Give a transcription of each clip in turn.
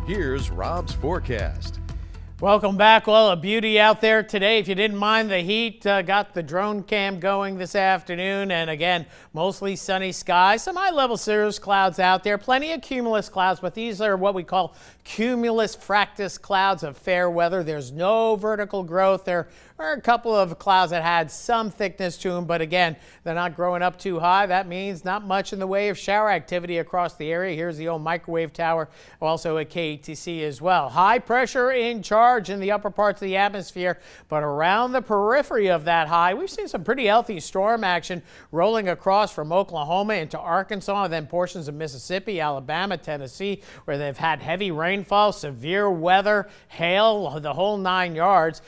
Here's Rob's forecast. Welcome back. Well, a beauty out there today. If you didn't mind the heat, got the drone cam going this afternoon. And again, mostly sunny skies. Some high-level cirrus clouds out there. Plenty of cumulus clouds, but these are what we call cumulus fractus clouds of fair weather. There's no vertical growth. There are a couple of clouds that had some thickness to them, but again, they're not growing up too high. That means not much in the way of shower activity across the area. Here's the old microwave tower, also at KATC as well. High pressure in charge in the upper parts of the atmosphere, but around the periphery of that high, we've seen some pretty healthy storm action rolling across from Oklahoma into Arkansas, and then portions of Mississippi, Alabama, Tennessee, where they've had heavy rainfall, severe weather, hail, the whole 9 yards.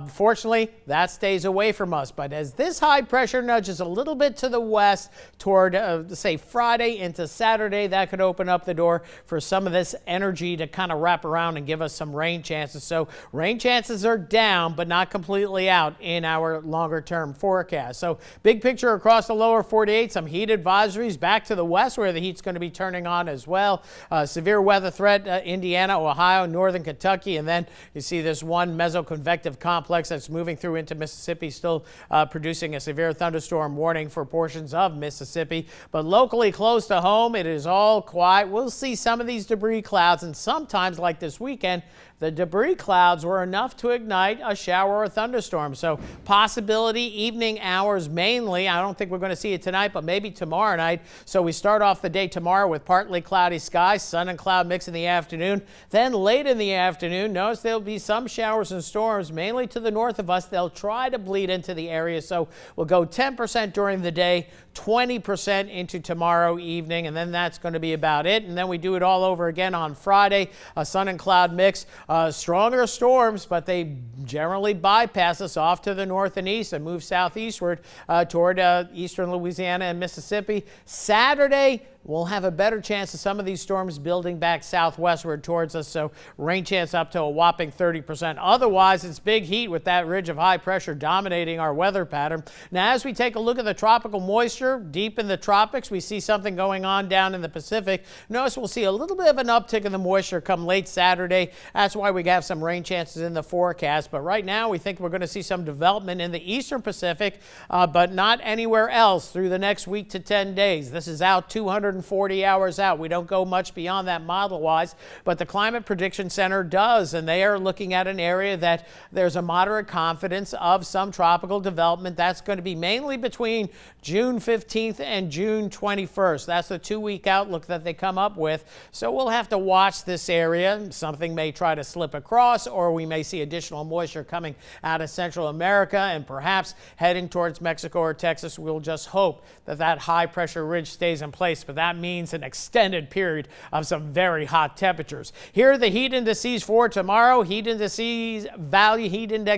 Fortunately, that stays away from us. But as this high pressure nudges a little bit to the west toward, say, Friday into Saturday, that could open up the door for some of this energy to kind of wrap around and give us some rain chances. So rain chances are down, but not completely out in our longer term forecast. So big picture across the lower 48, some heat advisories back to the west where the heat's going to be turning on as well. Severe weather threat, Indiana, Ohio, northern Kentucky, and then you see this one mesoconvective complex that's moving through into Mississippi, still producing a severe thunderstorm warning for portions of Mississippi. But locally close to home, it is all quiet. We'll see some of these debris clouds, and sometimes, like this weekend, the debris clouds were enough to ignite a shower or a thunderstorm. So possibility evening hours mainly. I don't think we're going to see it tonight, but maybe tomorrow night. So we start off the day tomorrow with partly cloudy skies, sun and cloud mix in the afternoon. Then late in the afternoon, notice there'll be some showers and storms, mainly to the north of us. They'll try to bleed into the area. So we'll go 10% during the day, 20% into tomorrow evening, and then that's going to be about it. And then we do it all over again on Friday, a sun and cloud mix. Stronger storms, but they generally bypass us off to the north and east and move southeastward toward eastern Louisiana and Mississippi. Saturday, we'll have a better chance of some of these storms building back southwestward towards us, so rain chance up to a whopping 30%. Otherwise, it's big heat with that ridge of high pressure dominating our weather pattern. Now, as we take a look at the tropical moisture deep in the tropics, we see something going on down in the Pacific. Notice we'll see a little bit of an uptick in the moisture come late Saturday. That's why we have some rain chances in the forecast. But right now, we think we're going to see some development in the eastern Pacific, but not anywhere else through the next week to 10 days. This is out 240 hours out. We don't go much beyond that model-wise, but the Climate Prediction Center does, and they are looking at an area that there's a moderate confidence of some tropical development. That's going to be mainly between June 15th and June 21st. That's the 2-week outlook that they come up with. So we'll have to watch this area. Something may try to slip across, or we may see additional moisture coming out of Central America and perhaps heading towards Mexico or Texas. We'll just hope that that high pressure ridge stays in place, but that means an extended period of some very hot temperatures. Here are the heat indices for tomorrow. Heat index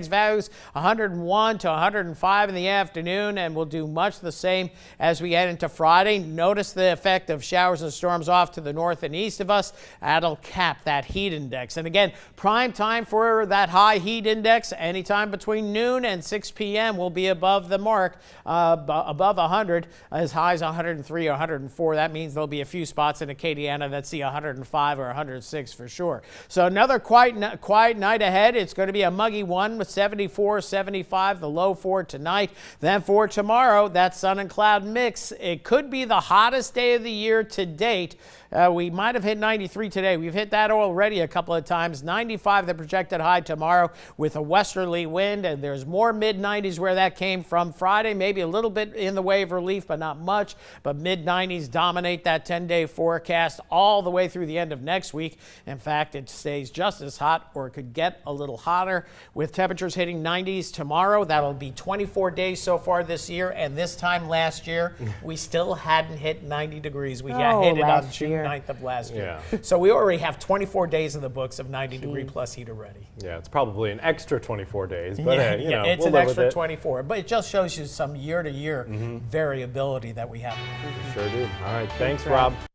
values 101 to 105 in the afternoon, and we'll do much the same as we head into Friday. Notice the effect of showers and storms off to the north and east of us. That'll cap that heat index. And again, prime time for that high heat index, anytime between noon and 6 p.m. will be above the mark, above 100, as high as 103 or 104. That means there'll be a few spots in Acadiana that see 105 or 106 for sure. So another quiet night ahead. It's going to be a muggy one with 74, 75, the low for tonight. Then for tomorrow, that sun and cloud mix. It could be the hottest day of the year to date. We might have hit 93 today. We've hit that already a couple of times. 95 the projected high tomorrow with a westerly wind, and there's more mid-90s where that came from. Friday, maybe a little bit in the way of relief, but not much. But mid-90s dominate that 10-day forecast all the way through the end of next week. In fact, it stays just as hot, or it could get a little hotter with temperatures hitting 90s tomorrow. That'll be 24 days so far this year, and this time last year, we still hadn't hit 90 degrees. We hit it on June 9th of last year. Yeah. So we already have 24 days in the books of 90 degree plus heat already. Yeah, it's probably an extra 24 days, but hey, it's we'll an live extra with it. 24. But it just shows you some year-to-year variability that we have. Sure do. All right, thanks, Rob.